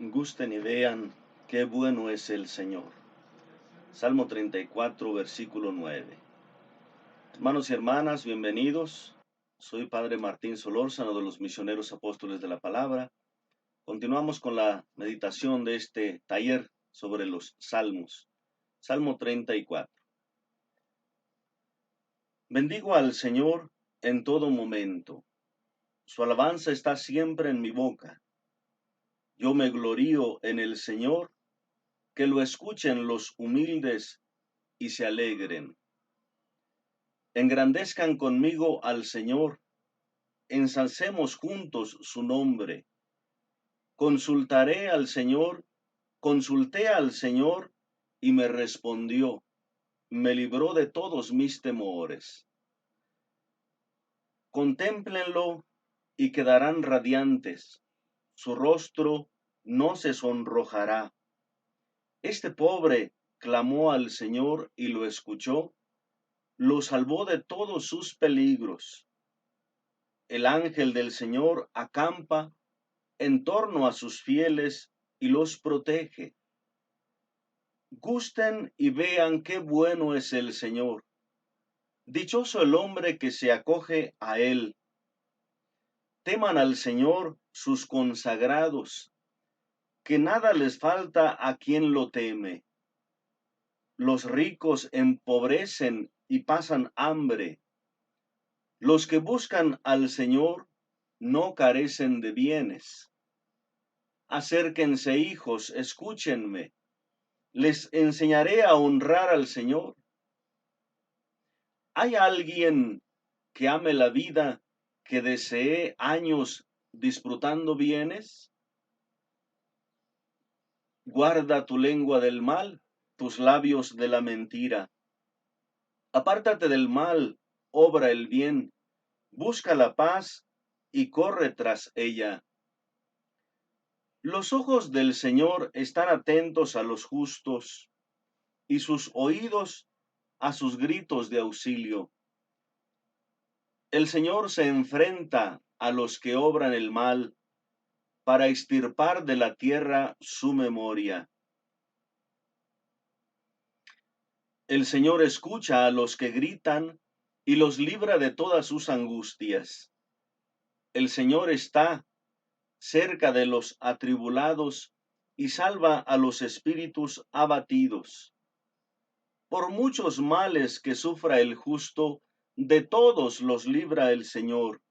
Gusten y vean qué bueno es el Señor. Salmo 34, versículo 9. Hermanos y hermanas, bienvenidos. Soy Padre Martín Solórzano de los Misioneros Apóstoles de la Palabra. Continuamos con la meditación de este taller sobre los salmos. Salmo 34. Bendigo al Señor en todo momento. Su alabanza está siempre en mi boca. Yo me glorío en el Señor, que lo escuchen los humildes y se alegren. Engrandezcan conmigo al Señor, ensalcemos juntos su nombre. Consulté al Señor y me respondió, me libró de todos mis temores. Contémplenlo y quedarán radiantes, su rostro no se sonrojará. Este pobre clamó al Señor y lo escuchó, lo salvó de todos sus peligros. El ángel del Señor acampa en torno a sus fieles y los protege. Gusten y vean qué bueno es el Señor. Dichoso el hombre que se acoge a él. Teman al Señor sus consagrados, que nada les falta a quien lo teme. Los ricos empobrecen y pasan hambre. Los que buscan al Señor no carecen de bienes. Acérquense, hijos, escúchenme. Les enseñaré a honrar al Señor. ¿Hay alguien que ame la vida, que desee años disfrutando bienes? Guarda tu lengua del mal, tus labios de la mentira. Apártate del mal, obra el bien, busca la paz y corre tras ella. Los ojos del Señor están atentos a los justos y sus oídos a sus gritos de auxilio. El Señor se enfrenta a los que obran el mal para extirpar de la tierra su memoria. El Señor escucha a los que gritan y los libra de todas sus angustias. El Señor está cerca de los atribulados y salva a los espíritus abatidos. Por muchos males que sufra el justo, de todos los libra el Señor.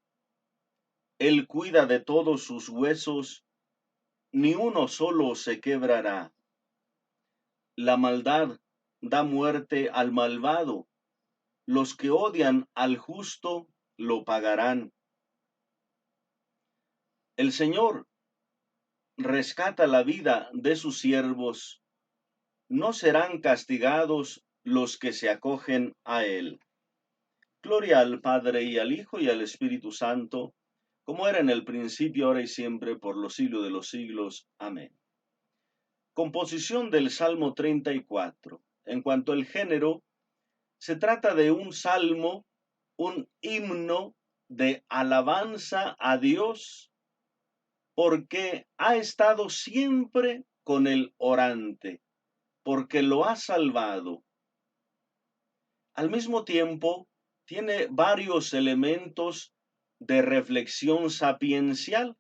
Él cuida de todos sus huesos, ni uno solo se quebrará. La maldad da muerte al malvado, los que odian al justo lo pagarán. El Señor rescata la vida de sus siervos, no serán castigados los que se acogen a Él. Gloria al Padre y al Hijo y al Espíritu Santo, como era en el principio, ahora y siempre, por los siglos de los siglos. Amén. Composición del Salmo 34. En cuanto al género, se trata de un salmo, un himno de alabanza a Dios, porque ha estado siempre con el orante, porque lo ha salvado. Al mismo tiempo, tiene varios elementos de reflexión sapiencial.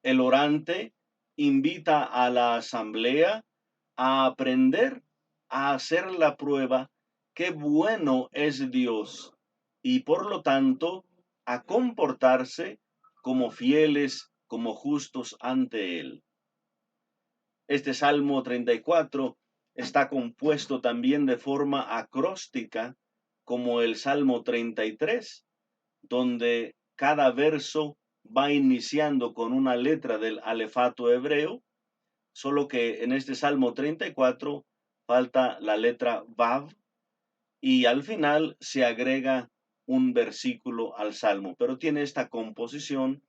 El orante invita a la asamblea a aprender, a hacer la prueba, qué bueno es Dios, y por lo tanto, a comportarse como fieles, como justos ante Él. Este Salmo 34 está compuesto también de forma acróstica, como el Salmo 33, donde cada verso va iniciando con una letra del alefato hebreo, solo que en este Salmo 34 falta la letra Vav y al final se agrega un versículo al Salmo, pero tiene esta composición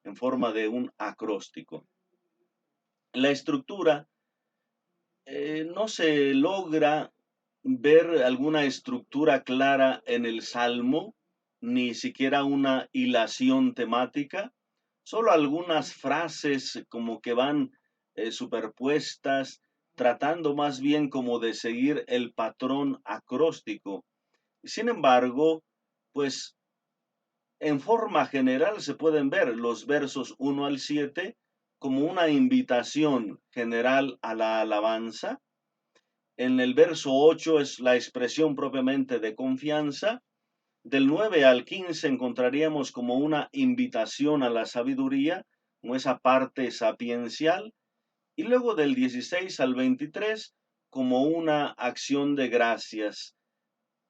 en forma de un acróstico. La estructura no se logra ver alguna estructura clara en el Salmo, ni siquiera una hilación temática, solo algunas frases como que van superpuestas, tratando más bien como de seguir el patrón acróstico. Sin embargo, pues en forma general se pueden ver los versos 1 al 7 como una invitación general a la alabanza. En el verso 8 es la expresión propiamente de confianza. Del 9 al 15 encontraríamos como una invitación a la sabiduría, como esa parte sapiencial. Y luego del 16 al 23 como una acción de gracias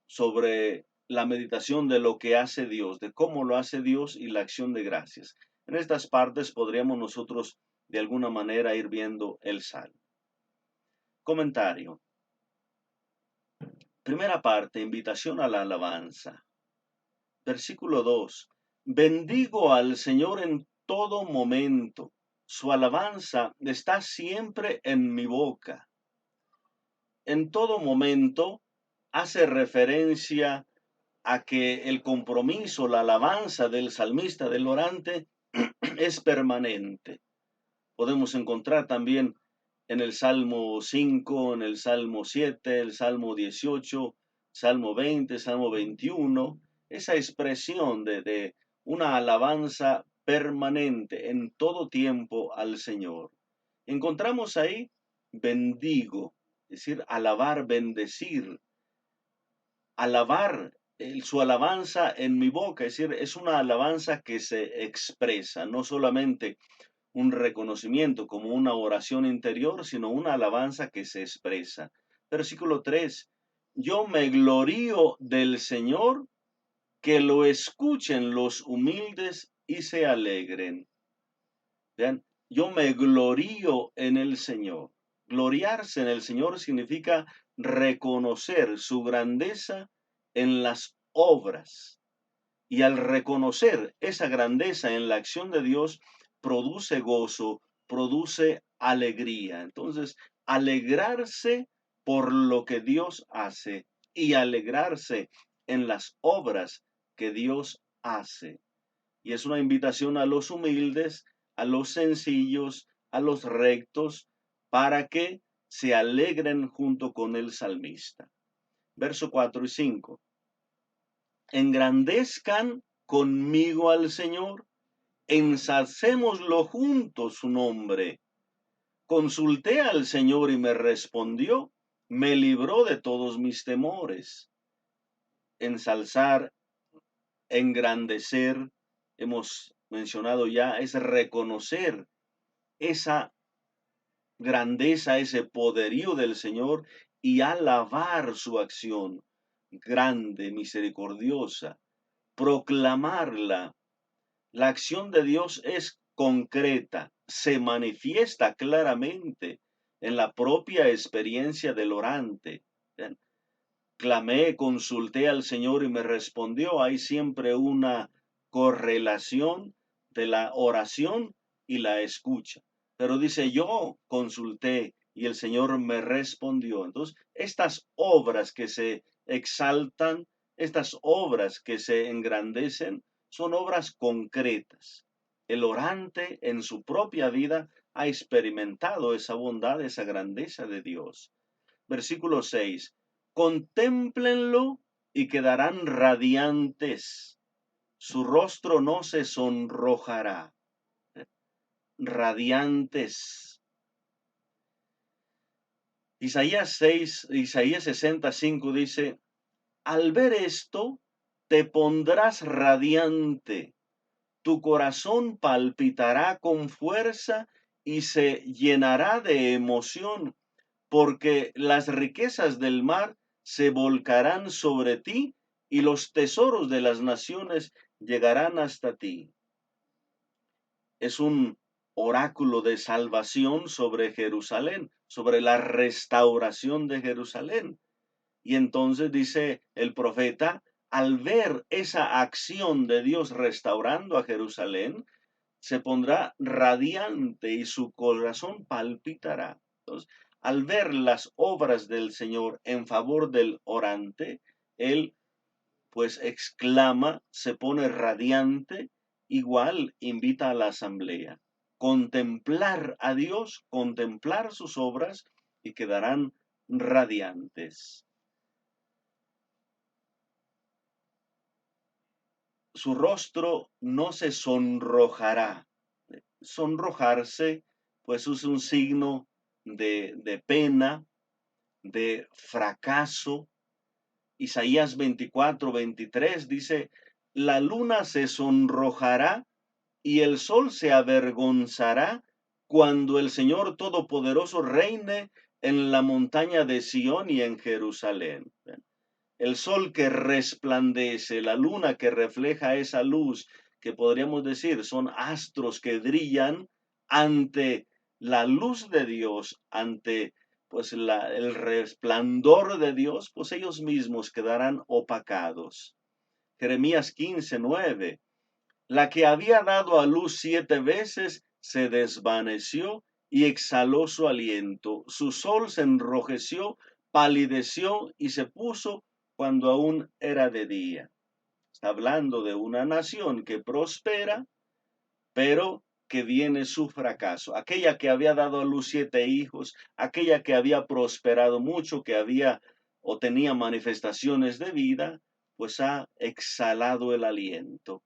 sobre la meditación de lo que hace Dios, de cómo lo hace Dios y la acción de gracias. En estas partes podríamos nosotros de alguna manera ir viendo el salmo. Comentario. Primera parte, invitación a la alabanza. Versículo 2. Bendigo al Señor en todo momento. Su alabanza está siempre en mi boca. En todo momento hace referencia a que el compromiso, la alabanza del salmista, del orante, es permanente. Podemos encontrar también en el Salmo 5, en el Salmo 7, el Salmo 18, Salmo 20, Salmo 21, esa expresión de una alabanza permanente en todo tiempo al Señor. Encontramos ahí bendigo, es decir, alabar, bendecir, alabar, su alabanza en mi boca, es decir, es una alabanza que se expresa, no solamente un reconocimiento como una oración interior, sino una alabanza que se expresa. Versículo 3, yo me glorío del Señor, que lo escuchen los humildes y se alegren. Vean, yo me glorío en el Señor. Gloriarse en el Señor significa reconocer su grandeza en las obras. Y al reconocer esa grandeza en la acción de Dios, produce gozo, produce alegría. Entonces, alegrarse por lo que Dios hace y alegrarse en las obras que Dios hace. Y es una invitación a los humildes, a los sencillos, a los rectos, para que se alegren junto con el salmista. Verso 4 y 5. Engrandezcan conmigo al Señor, ensalcémoslo juntos su nombre. Consulté al Señor y me respondió, me libró de todos mis temores. Ensalzar, engrandecer, hemos mencionado ya, es reconocer esa grandeza, ese poderío del Señor y alabar su acción grande, misericordiosa, proclamarla. La acción de Dios es concreta, se manifiesta claramente en la propia experiencia del orante. Clamé, consulté al Señor y me respondió. Hay siempre una correlación de la oración y la escucha. Pero dice, yo consulté y el Señor me respondió. Entonces, estas obras que se exaltan, estas obras que se engrandecen, son obras concretas. El orante en su propia vida ha experimentado esa bondad, esa grandeza de Dios. Versículo 6. Contémplenlo y quedarán radiantes. Su rostro no se sonrojará. Radiantes. Isaías 65 dice, al ver esto, te pondrás radiante, tu corazón palpitará con fuerza y se llenará de emoción, porque las riquezas del mar se volcarán sobre ti y los tesoros de las naciones llegarán hasta ti. Es un oráculo de salvación sobre Jerusalén, sobre la restauración de Jerusalén. Y entonces dice el profeta, al ver esa acción de Dios restaurando a Jerusalén, se pondrá radiante y su corazón palpitará. Entonces, al ver las obras del Señor en favor del orante, él pues exclama, se pone radiante, igual invita a la asamblea. contemplar a Dios, contemplar sus obras y quedarán radiantes. Su rostro no se sonrojará. Sonrojarse, pues es un signo de pena, de fracaso. Isaías 24:23 dice, la luna se sonrojará y el sol se avergonzará cuando el Señor Todopoderoso reine en la montaña de Sión y en Jerusalén. El sol que resplandece, la luna que refleja esa luz, que podríamos decir son astros que brillan ante la luz de Dios, ante pues el resplandor de Dios, pues ellos mismos quedarán opacados. Jeremías 15:9, la que había dado a luz 7 veces se desvaneció y exhaló su aliento. Su sol se enrojeció, palideció y se puso cuando aún era de día. Está hablando de una nación que prospera, pero que viene su fracaso. Aquella que había dado a luz 7 hijos, aquella que había prosperado mucho, que había o tenía manifestaciones de vida, pues ha exhalado el aliento,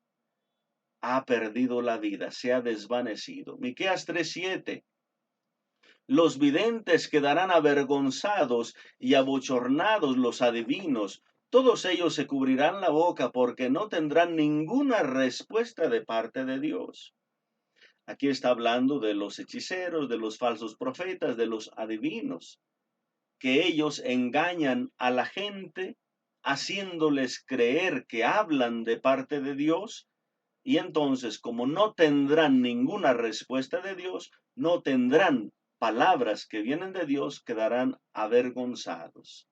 ha perdido la vida, se ha desvanecido. Miqueas 3:7. Los videntes quedarán avergonzados y abochornados los adivinos. Todos ellos se cubrirán la boca porque no tendrán ninguna respuesta de parte de Dios. Aquí está hablando de los hechiceros, de los falsos profetas, de los adivinos, que ellos engañan a la gente haciéndoles creer que hablan de parte de Dios. Y entonces, como no tendrán ninguna respuesta de Dios, no tendrán palabras que vienen de Dios, quedarán avergonzados.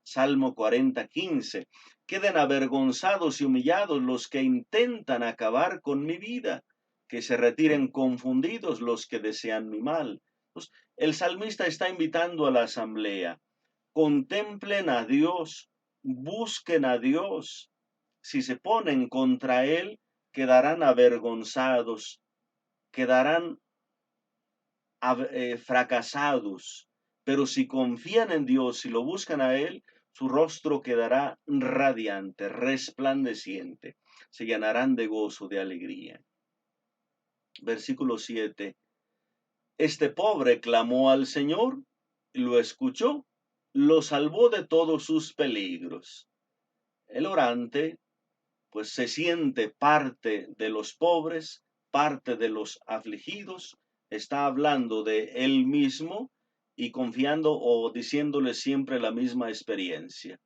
Salmo 40:15. Queden avergonzados y humillados los que intentan acabar con mi vida, que se retiren confundidos los que desean mi mal. Pues, el salmista está invitando a la asamblea. Contemplen a Dios, busquen a Dios. Si se ponen contra Él, quedarán avergonzados, quedarán fracasados. Pero si confían en Dios, si lo buscan a Él, su rostro quedará radiante, resplandeciente. Se llenarán de gozo, de alegría. Versículo 7. Este pobre clamó al Señor, lo escuchó, lo salvó de todos sus peligros. El orante pues se siente parte de los pobres, parte de los afligidos, está hablando de él mismo y confiando o diciéndole siempre la misma experiencia.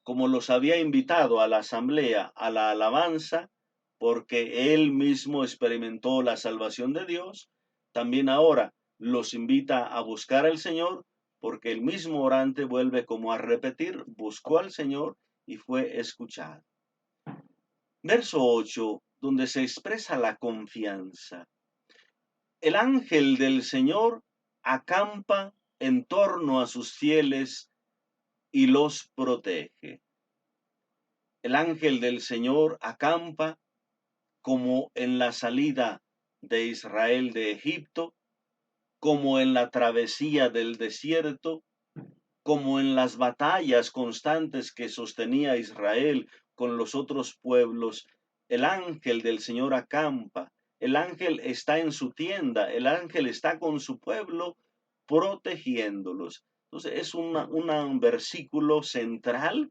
Como los había invitado a la asamblea, a la alabanza, porque él mismo experimentó la salvación de Dios, también ahora los invita a buscar al Señor, porque el mismo orante vuelve como a repetir, buscó al Señor y fue escuchado. Verso 8, donde se expresa la confianza. El ángel del Señor acampa en torno a sus fieles y los protege. El ángel del Señor acampa como en la salida de Israel de Egipto, como en la travesía del desierto, como en las batallas constantes que sostenía Israel con los otros pueblos. El ángel del Señor acampa, el ángel está en su tienda, el ángel está con su pueblo protegiéndolos. Entonces es un versículo central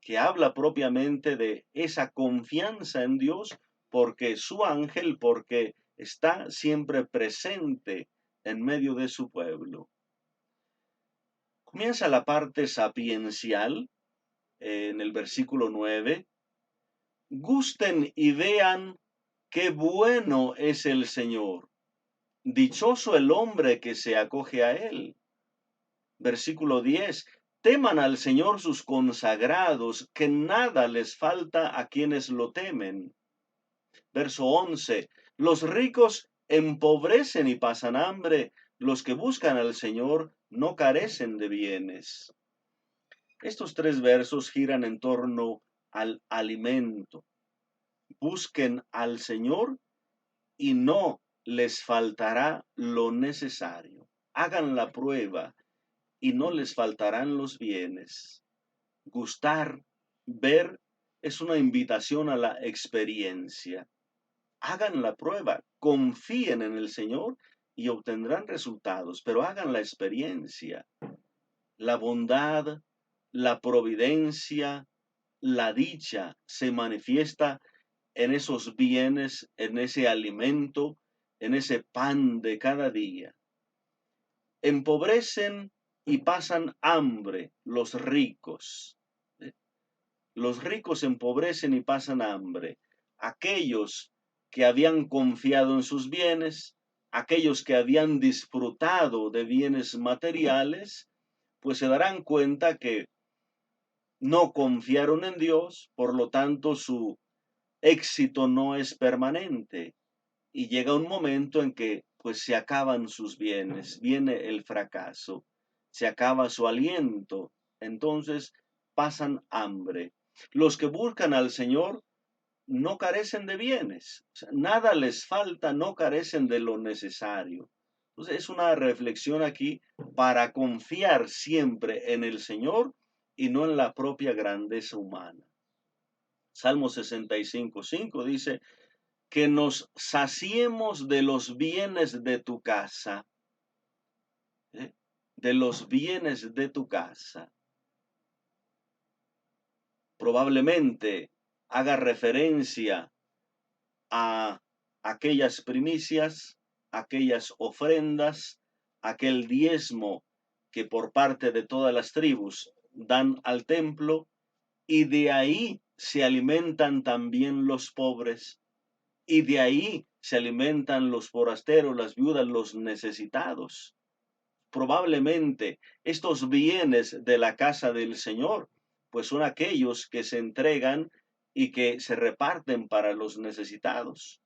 que habla propiamente de esa confianza en Dios, porque su ángel, porque está siempre presente en medio de su pueblo. Comienza la parte sapiencial en el versículo 9. Gusten y vean qué bueno es el Señor. Dichoso el hombre que se acoge a él. Versículo 10. Teman al Señor sus consagrados, que nada les falta a quienes lo temen. Verso 11. Los ricos empobrecen y pasan hambre. Los que buscan al Señor no carecen de bienes. Estos 3 versos giran en torno al alimento. Busquen al Señor y no les faltará lo necesario. Hagan la prueba y no les faltarán los bienes. Gustar, ver, es una invitación a la experiencia. Hagan la prueba, confíen en el Señor y obtendrán resultados, pero hagan la experiencia. La bondad, la providencia, la dicha se manifiesta en esos bienes, en ese alimento, en ese pan de cada día. Empobrecen y pasan hambre los ricos. Los ricos empobrecen y pasan hambre. Aquellos que habían confiado en sus bienes, aquellos que habían disfrutado de bienes materiales, pues se darán cuenta que no confiaron en Dios, por lo tanto su éxito no es permanente y llega un momento en que pues se acaban sus bienes, viene el fracaso, se acaba su aliento, entonces pasan hambre. Los que buscan al Señor no carecen de bienes, o sea, nada les falta, no carecen de lo necesario. Entonces es una reflexión aquí para confiar siempre en el Señor y no en la propia grandeza humana. Salmo 65:5 dice, que nos saciemos de los bienes de tu casa, ¿eh? De los bienes de tu casa. Probablemente haga referencia a aquellas primicias, aquellas ofrendas, aquel diezmo que por parte de todas las tribus dan al templo, y de ahí se alimentan también los pobres. Y de ahí se alimentan los forasteros, las viudas, los necesitados. Probablemente estos bienes de la casa del Señor, pues son aquellos que se entregan y que se reparten para los necesitados.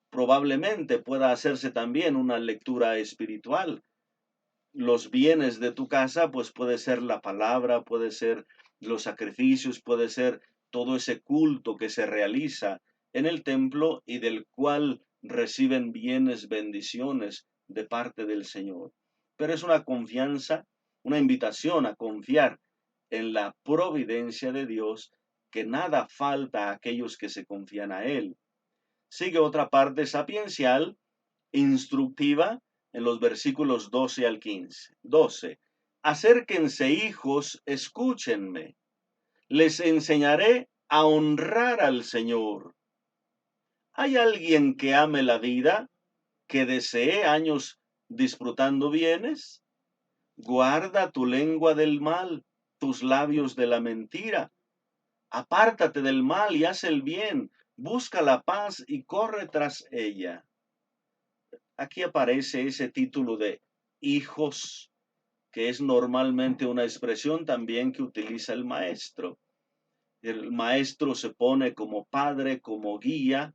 Probablemente pueda hacerse también una lectura espiritual. Los bienes de tu casa, pues puede ser la palabra, puede ser los sacrificios, puede ser todo ese culto que se realiza en el templo y del cual reciben bienes, bendiciones de parte del Señor. Pero es una confianza, una invitación a confiar en la providencia de Dios, que nada falta a aquellos que se confían a Él. Sigue otra parte sapiencial, instructiva, en los versículos 12 al 15. 12. Acérquense, hijos, escúchenme. Les enseñaré a honrar al Señor. ¿Hay alguien que ame la vida, que desee años disfrutando bienes? Guarda tu lengua del mal, tus labios de la mentira. Apártate del mal y haz el bien. Busca la paz y corre tras ella. Aquí aparece ese título de hijos, que es normalmente una expresión también que utiliza el maestro. El maestro se pone como padre, como guía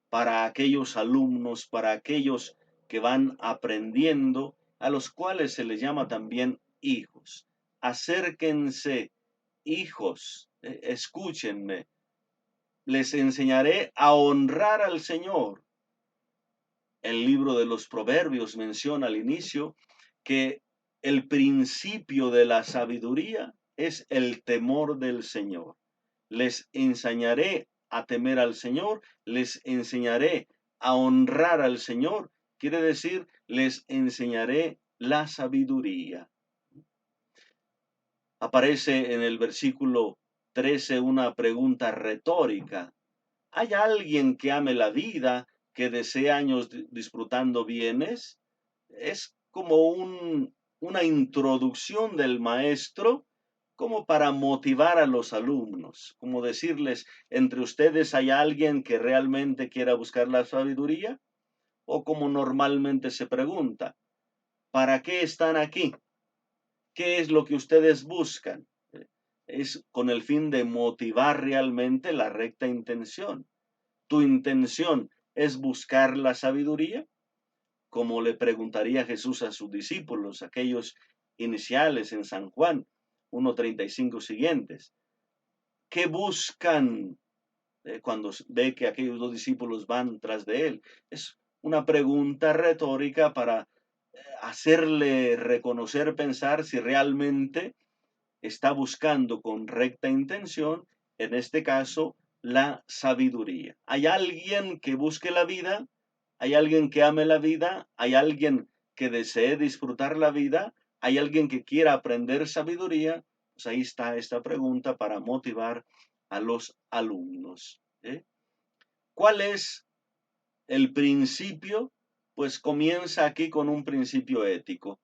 para aquellos alumnos, para aquellos que van aprendiendo, a los cuales se les llama también hijos. Acérquense, hijos, escúchenme, les enseñaré a honrar al Señor. El libro de los Proverbios menciona al inicio que el principio de la sabiduría es el temor del Señor. Les enseñaré a temer al Señor, les enseñaré a honrar al Señor. Quiere decir, les enseñaré la sabiduría. Aparece en el versículo 13 una pregunta retórica. ¿Hay alguien que ame la vida, que desee años disfrutando bienes? Es como una introducción del maestro, como para motivar a los alumnos, como decirles, ¿entre ustedes hay alguien que realmente quiera buscar la sabiduría? O como normalmente se pregunta, ¿para qué están aquí? ¿Qué es lo que ustedes buscan? Es con el fin de motivar realmente la recta intención. ¿Tu intención es buscar la sabiduría? Como le preguntaría Jesús a sus discípulos, aquellos iniciales en San Juan 1:35 siguientes. ¿Qué buscan cuando ve que aquellos dos discípulos van tras de él? Es una pregunta retórica para hacerle reconocer, pensar si realmente está buscando con recta intención, en este caso, la sabiduría. ¿Hay alguien que busque la vida? ¿Hay alguien que ame la vida? ¿Hay alguien que desee disfrutar la vida? ¿Hay alguien que quiera aprender sabiduría? Pues ahí está esta pregunta para motivar a los alumnos. ¿Cuál es el principio? Pues comienza aquí con un principio ético.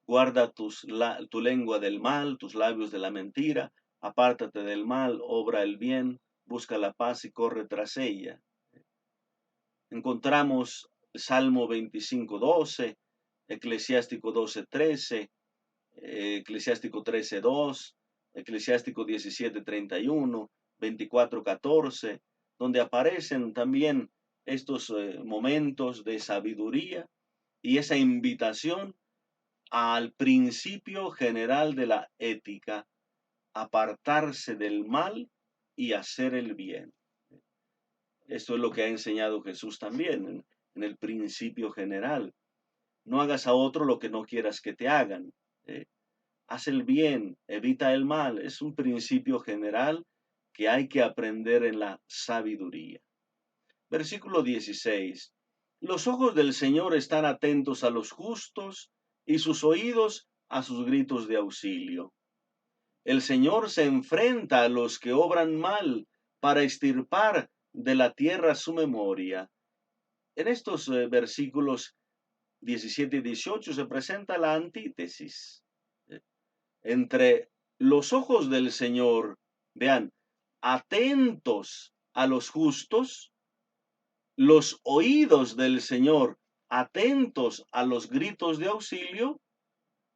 Guarda tu lengua del mal, tus labios de la mentira, apártate del mal, obra el bien, busca la paz y corre tras ella. Encontramos Salmo 25:12, Eclesiástico 12:13, Eclesiástico 13:2, Eclesiástico 17:31, 24:14, donde aparecen también estos momentos de sabiduría y esa invitación al principio general de la ética, apartarse del mal y hacer el bien. Esto es lo que ha enseñado Jesús también en el principio general. No hagas a otro lo que no quieras que te hagan. Haz el bien, evita el mal. Es un principio general que hay que aprender en la sabiduría. Versículo 16. Los ojos del Señor están atentos a los justos y sus oídos a sus gritos de auxilio. El Señor se enfrenta a los que obran mal para extirpar de la tierra su memoria. En estos versículos 17 y 18 se presenta la antítesis entre los ojos del Señor, vean, atentos a los justos, los oídos del Señor atentos a los gritos de auxilio,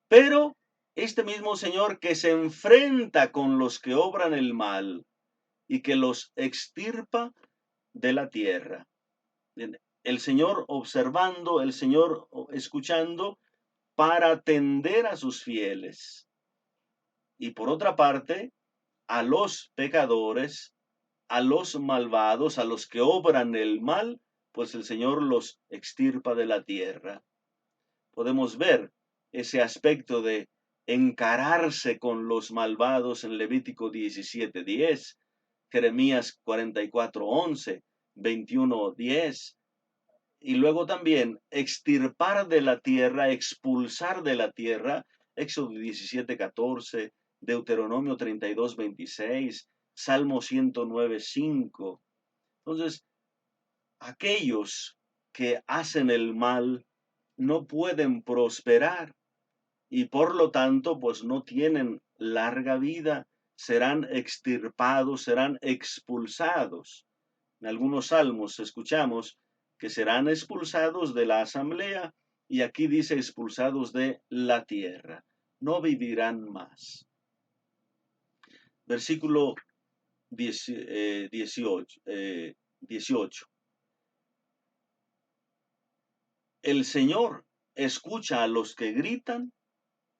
pero este mismo Señor que se enfrenta con los que obran el mal y que los extirpa de la tierra. El Señor observando, el Señor escuchando para atender a sus fieles. Y por otra parte, a los pecadores, a los malvados, a los que obran el mal, pues el Señor los extirpa de la tierra. Podemos ver ese aspecto de encararse con los malvados en Levítico 17:10, Jeremías 44:11, 21:10, y luego también extirpar de la tierra, expulsar de la tierra, Éxodo 17:14, Deuteronomio 32:26, Salmo 109:5. Entonces, aquellos que hacen el mal no pueden prosperar y por lo tanto, pues no tienen larga vida, serán extirpados, serán expulsados. En algunos salmos escuchamos que serán expulsados de la asamblea y aquí dice expulsados de la tierra. No vivirán más. Versículo 18. El Señor escucha a los que gritan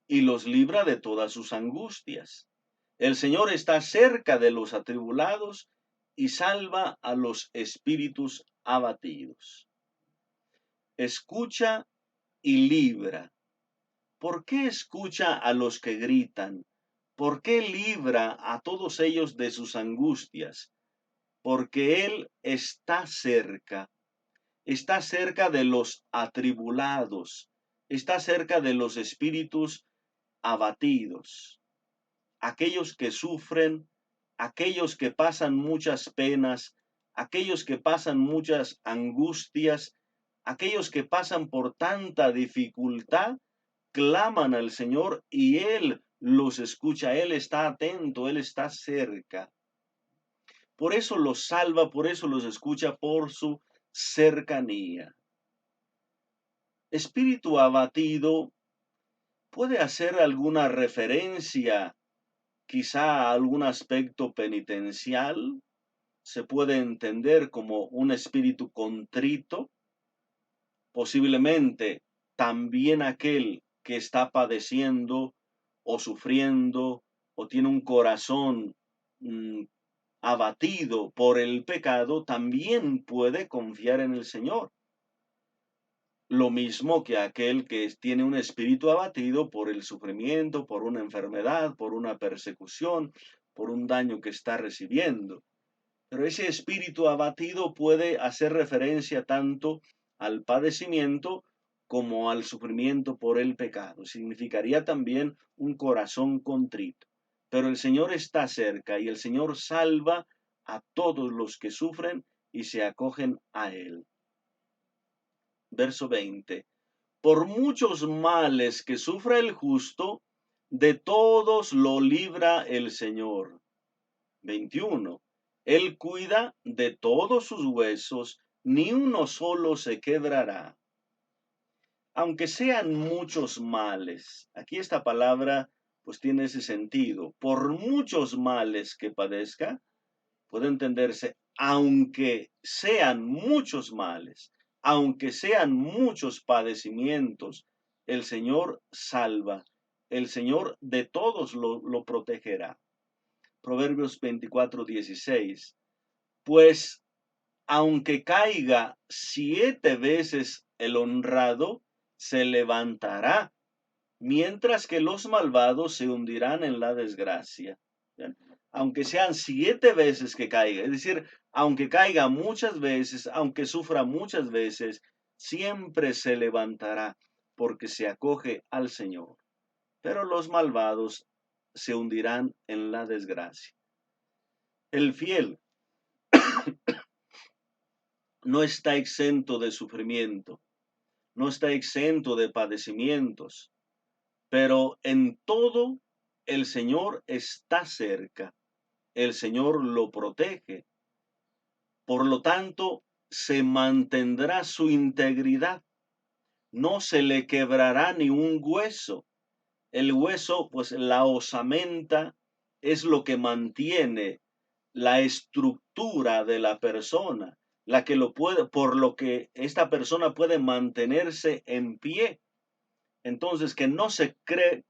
y los libra de todas sus angustias. El Señor está cerca de los atribulados y salva a los espíritus abatidos. Escucha y libra. ¿Por qué escucha a los que gritan? ¿Por qué libra a todos ellos de sus angustias? Porque Él está cerca de los atribulados, está cerca de los espíritus abatidos, aquellos que sufren, aquellos que pasan muchas penas, aquellos que pasan muchas angustias, aquellos que pasan por tanta dificultad, claman al Señor y Él los escucha, Él está atento, Él está cerca. Por eso los salva, por eso los escucha, por su cercanía. Espíritu abatido puede hacer alguna referencia, quizá a algún aspecto penitencial. Se puede entender como un espíritu contrito, posiblemente también aquel que está padeciendo o sufriendo o tiene un corazón abatido por el pecado también puede confiar en el Señor. Lo mismo que aquel que tiene un espíritu abatido por el sufrimiento, por una enfermedad, por una persecución, por un daño que está recibiendo. Pero ese espíritu abatido puede hacer referencia tanto al padecimiento como al sufrimiento por el pecado. Significaría también un corazón contrito. Pero el Señor está cerca y el Señor salva a todos los que sufren y se acogen a Él. Verso 20. Por muchos males que sufra el justo, de todos lo libra el Señor. 21. Él cuida de todos sus huesos, ni uno solo se quebrará. Aunque sean muchos males, aquí esta palabra pues tiene ese sentido. Por muchos males que padezca, puede entenderse, aunque sean muchos males, aunque sean muchos padecimientos, el Señor salva, el Señor de todos lo protegerá. Proverbios 24:16. Pues aunque caiga 7 veces el honrado, se levantará, mientras que los malvados se hundirán en la desgracia. ¿Bien? Aunque sean 7 veces que caiga, es decir, aunque caiga muchas veces, aunque sufra muchas veces, siempre se levantará porque se acoge al Señor. Pero los malvados se hundirán en la desgracia. El fiel no está exento de sufrimiento, no está exento de padecimientos, pero en todo el Señor está cerca, el Señor lo protege, por lo tanto se mantendrá su integridad, no se le quebrará ni un hueso. El hueso, pues la osamenta es lo que mantiene la estructura de la persona, la que lo puede, por lo que esta persona puede mantenerse en pie. Entonces, que no se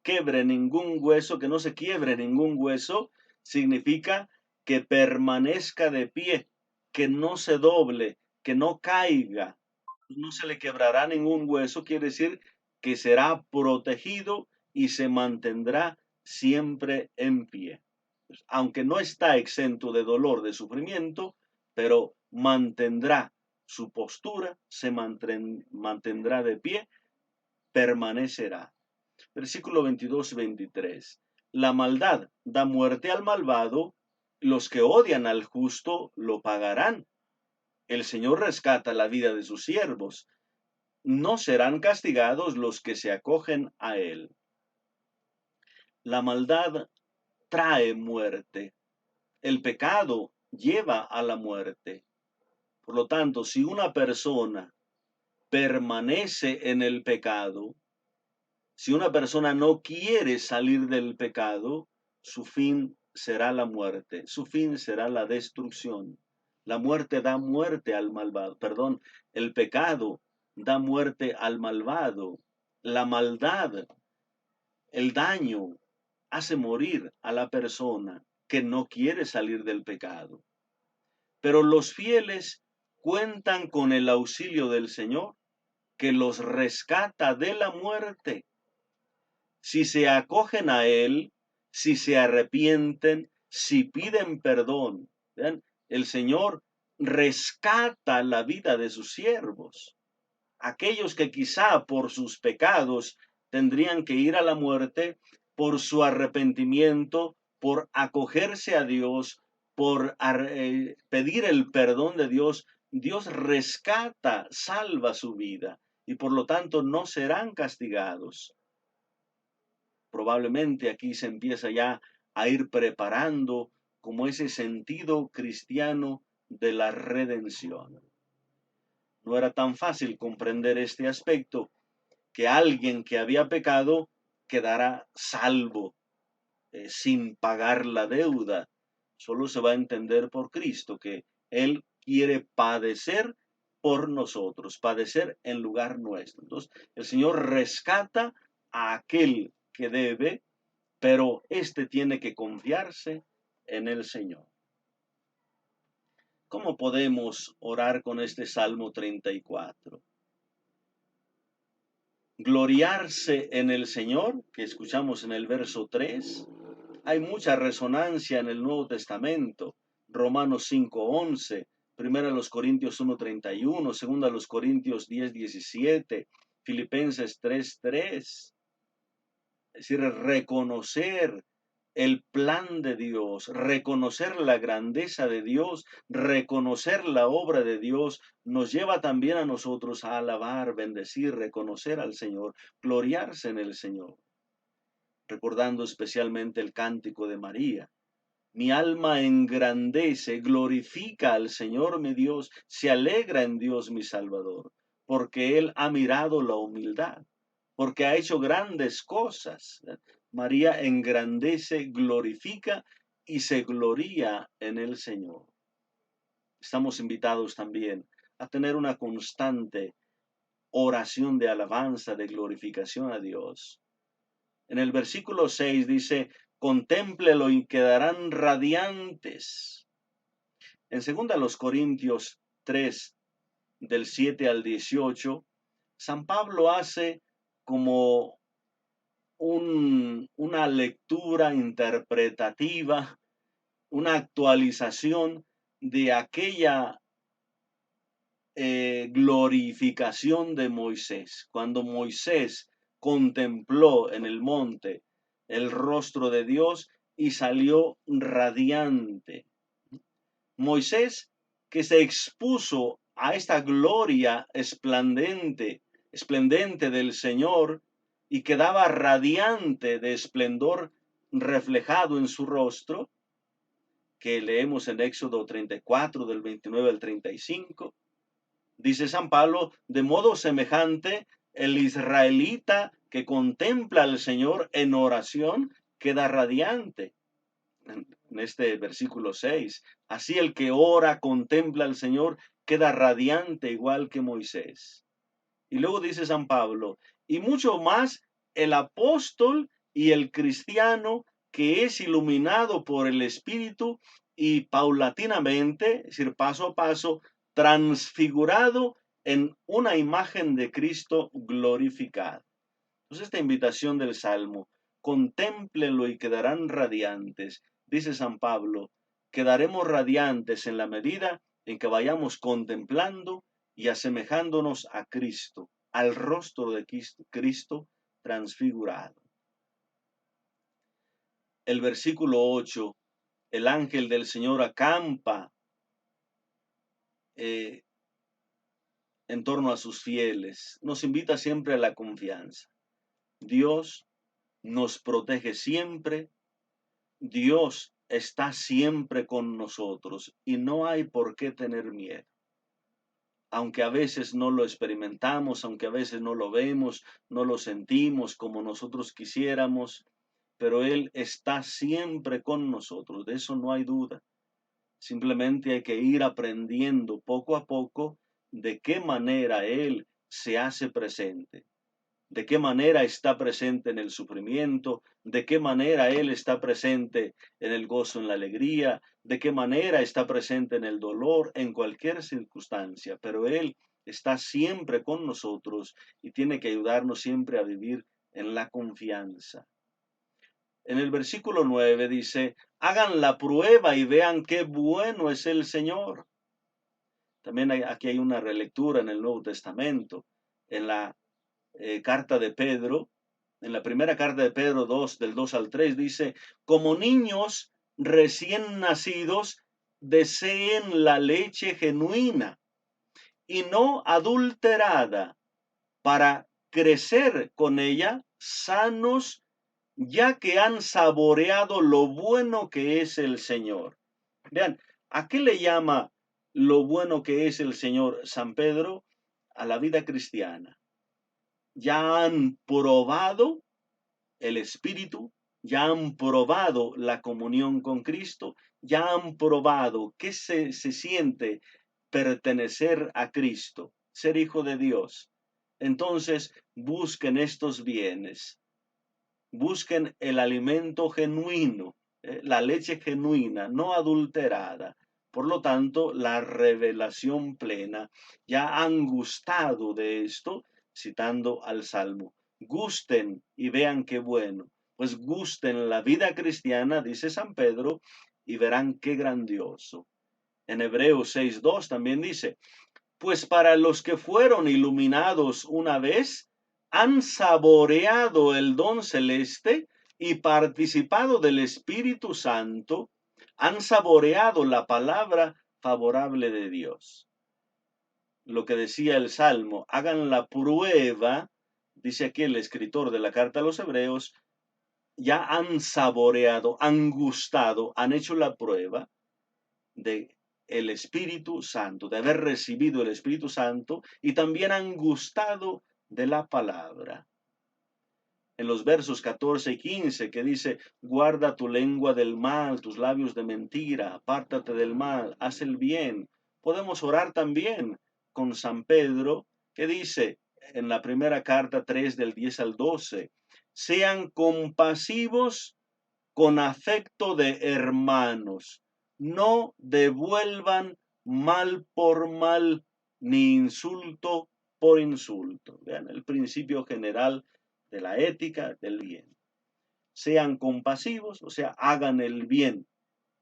quebre ningún hueso, que no se quiebre ningún hueso, significa que permanezca de pie, que no se doble, que no caiga, no se le quebrará ningún hueso, quiere decir que será protegido y se mantendrá siempre en pie. Pues, aunque no está exento de dolor, de sufrimiento, pero mantendrá su postura, se mantendrá de pie, permanecerá. Versículo 22 y 23. La maldad da muerte al malvado, los que odian al justo lo pagarán. El Señor rescata la vida de sus siervos. No serán castigados los que se acogen a Él. La maldad trae muerte. El pecado lleva a la muerte. Por lo tanto, si una persona permanece en el pecado, si una persona no quiere salir del pecado, su fin será la muerte, su fin será la destrucción. La muerte da muerte al malvado, perdón, el pecado da muerte al malvado. La maldad, el daño, hace morir a la persona que no quiere salir del pecado. Pero los fieles cuentan con el auxilio del Señor, que los rescata de la muerte. Si se acogen a Él, si se arrepienten, si piden perdón, ¿vean? El Señor rescata la vida de sus siervos. Aquellos que quizá por sus pecados tendrían que ir a la muerte, por su arrepentimiento, por acogerse a Dios, por pedir el perdón de Dios, Dios rescata, salva su vida y por lo tanto no serán castigados. Probablemente aquí se empieza ya a ir preparando como ese sentido cristiano de la redención. No era tan fácil comprender este aspecto, que alguien que había pecado quedara salvo, sin pagar la deuda. Solo se va a entender por Cristo que Él quiere padecer por nosotros, padecer en lugar nuestro. Entonces, el Señor rescata a aquel que debe, pero éste tiene que confiarse en el Señor. ¿Cómo podemos orar con este Salmo 34? Gloriarse en el Señor, que escuchamos en el verso 3. Hay mucha resonancia en el Nuevo Testamento. Romanos 5:11, 1 Corintios 1:31, 2 Corintios 10:17, Filipenses 3:3. Es decir, reconocer el plan de Dios, reconocer la grandeza de Dios, reconocer la obra de Dios, nos lleva también a nosotros a alabar, bendecir, reconocer al Señor, gloriarse en el Señor. Recordando especialmente el cántico de María. Mi alma engrandece, glorifica al Señor mi Dios, se alegra en Dios mi Salvador, porque Él ha mirado la humildad, porque ha hecho grandes cosas. María engrandece, glorifica y se gloria en el Señor. Estamos invitados también a tener una constante oración de alabanza, de glorificación a Dios. En el versículo 6 dice, contémplelo y quedarán radiantes. En 2 Corintios 3, del 7 al 18, San Pablo hace como una lectura interpretativa, una actualización de aquella glorificación de Moisés. Cuando Moisés contempló en el monte el rostro de Dios y salió radiante. Moisés, que se expuso a esta gloria esplendente del Señor y quedaba radiante de esplendor reflejado en su rostro, que leemos en Éxodo 34 del 29 al 35. Dice San Pablo, de modo semejante, el israelita que contempla al Señor en oración queda radiante. En este versículo 6, así el que ora, contempla al Señor, queda radiante igual que Moisés. Y luego dice San Pablo, y mucho más el apóstol y el cristiano que es iluminado por el Espíritu y paulatinamente, es decir, paso a paso, transfigurado en una imagen de Cristo glorificado. Entonces esta invitación del Salmo, contémplenlo y quedarán radiantes, dice San Pablo, quedaremos radiantes en la medida en que vayamos contemplando y asemejándonos a Cristo, al rostro de Cristo transfigurado. El versículo 8, el ángel del Señor acampa en torno a sus fieles, nos invita siempre a la confianza. Dios nos protege siempre, Dios está siempre con nosotros y no hay por qué tener miedo. Aunque a veces no lo experimentamos, aunque a veces no lo vemos, no lo sentimos como nosotros quisiéramos, pero Él está siempre con nosotros, de eso no hay duda. Simplemente hay que ir aprendiendo poco a poco de qué manera Él se hace presente, de qué manera está presente en el sufrimiento, de qué manera Él está presente en el gozo, en la alegría, de qué manera está presente en el dolor, en cualquier circunstancia, pero Él está siempre con nosotros y tiene que ayudarnos siempre a vivir en la confianza. En el versículo 9 dice, hagan la prueba y vean qué bueno es el Señor. También aquí hay una relectura en el Nuevo Testamento, en la carta de Pedro, en la primera carta de Pedro 2, del 2 al 3, dice, como niños recién nacidos, deseen la leche genuina y no adulterada para crecer con ella sanos, ya que han saboreado lo bueno que es el Señor. Vean, ¿a qué le llama lo bueno que es el Señor San Pedro? A la vida cristiana. Ya han probado el Espíritu, ya han probado la comunión con Cristo, ya han probado qué se siente pertenecer a Cristo, ser hijo de Dios. Entonces, busquen estos bienes, busquen el alimento genuino, la leche genuina, no adulterada, Por lo tanto, la revelación plena, ya han gustado de esto, citando al Salmo. Gusten y vean qué bueno. Pues gusten la vida cristiana, dice San Pedro, y verán qué grandioso. En Hebreos 6:2 también dice, pues para los que fueron iluminados una vez, han saboreado el don celeste y participado del Espíritu Santo, han saboreado la palabra favorable de Dios. Lo que decía el Salmo, hagan la prueba, dice aquí el escritor de la carta a los Hebreos, ya han saboreado, han gustado, han hecho la prueba de el Espíritu Santo, de haber recibido el Espíritu Santo, y también han gustado de la palabra. En los versos 14 y 15 que dice, guarda tu lengua del mal, tus labios de mentira, apártate del mal, haz el bien. Podemos orar también con San Pedro, que dice en la primera carta 3 del 10 al 12, sean compasivos con afecto de hermanos, no devuelvan mal por mal, ni insulto por insulto. Vean el principio general de la ética del bien. Sean compasivos, o sea, hagan el bien.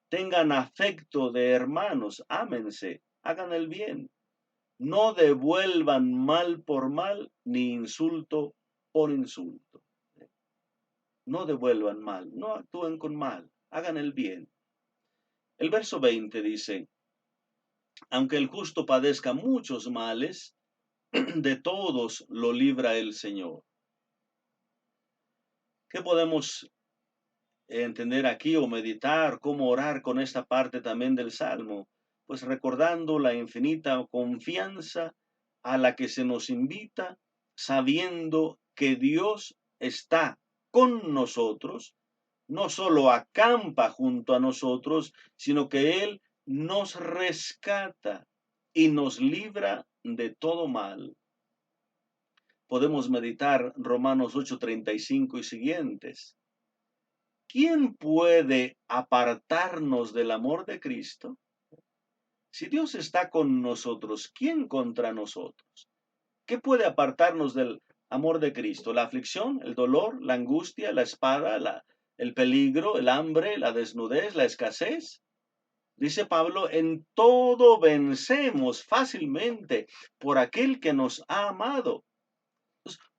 Tengan afecto de hermanos, ámense, hagan el bien. No devuelvan mal por mal, ni insulto por insulto. No devuelvan mal, no actúen con mal, hagan el bien. El verso 20 dice, aunque el justo padezca muchos males, de todos lo libra el Señor. ¿Qué podemos entender aquí o meditar, cómo orar con esta parte también del Salmo? Pues recordando la infinita confianza a la que se nos invita, sabiendo que Dios está con nosotros, no solo acampa junto a nosotros, sino que Él nos rescata y nos libra de todo mal. Podemos meditar Romanos 8:35 y siguientes. ¿Quién puede apartarnos del amor de Cristo? Si Dios está con nosotros, ¿quién contra nosotros? ¿Qué puede apartarnos del amor de Cristo? ¿La aflicción, el dolor, la angustia, la espada, el peligro, el hambre, la desnudez, la escasez? Dice Pablo, en todo vencemos fácilmente por aquel que nos ha amado.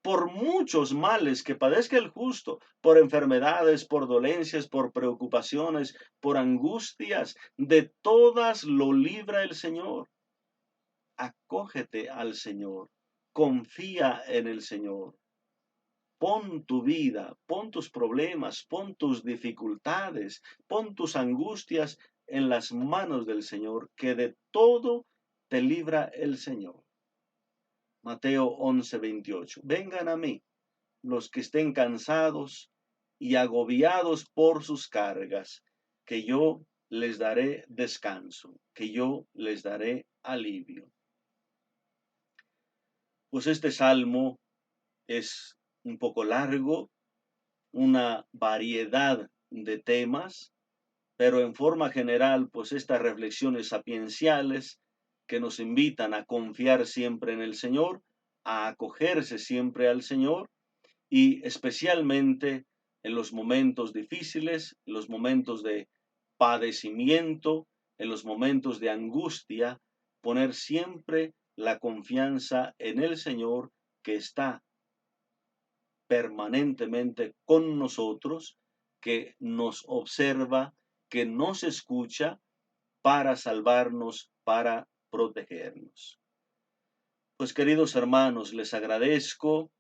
Por muchos males que padezca el justo, por enfermedades, por dolencias, por preocupaciones, por angustias, de todas lo libra el Señor. Acógete al Señor, confía en el Señor. Pon tu vida, pon tus problemas, pon tus dificultades, pon tus angustias en las manos del Señor, que de todo te libra el Señor. Mateo 11:28. Vengan a mí los que estén cansados y agobiados por sus cargas, que yo les daré descanso, que yo les daré alivio. Pues este salmo es un poco largo, una variedad de temas, pero en forma general, pues estas reflexiones sapienciales que nos invitan a confiar siempre en el Señor, a acogerse siempre al Señor y especialmente en los momentos difíciles, en los momentos de padecimiento, en los momentos de angustia, poner siempre la confianza en el Señor que está permanentemente con nosotros, que nos observa, que nos escucha para salvarnos, para protegernos. Pues queridos hermanos, les agradezco.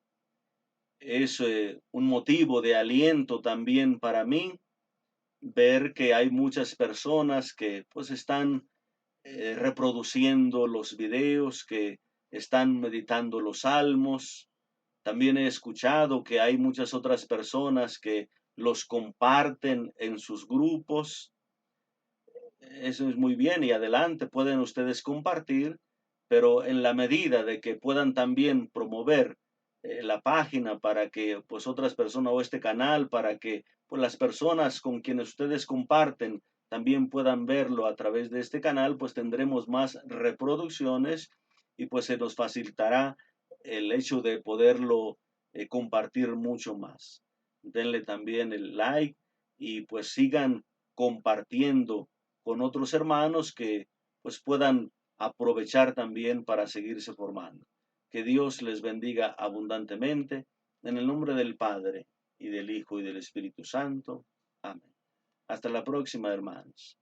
Es un motivo de aliento también para mí ver que hay muchas personas que pues están reproduciendo los videos, que están meditando los salmos. También he escuchado que hay muchas otras personas que los comparten en sus grupos. Eso es muy bien y adelante, pueden ustedes compartir, pero en la medida de que puedan también promover la página para que pues otras personas o este canal para que pues las personas con quienes ustedes comparten también puedan verlo a través de este canal, pues tendremos más reproducciones y pues se nos facilitará el hecho de poderlo compartir mucho más. Denle también el like y pues sigan compartiendo con otros hermanos que pues puedan aprovechar también para seguirse formando. Que Dios les bendiga abundantemente en el nombre del Padre y del Hijo y del Espíritu Santo. Amén. Hasta la próxima, hermanos.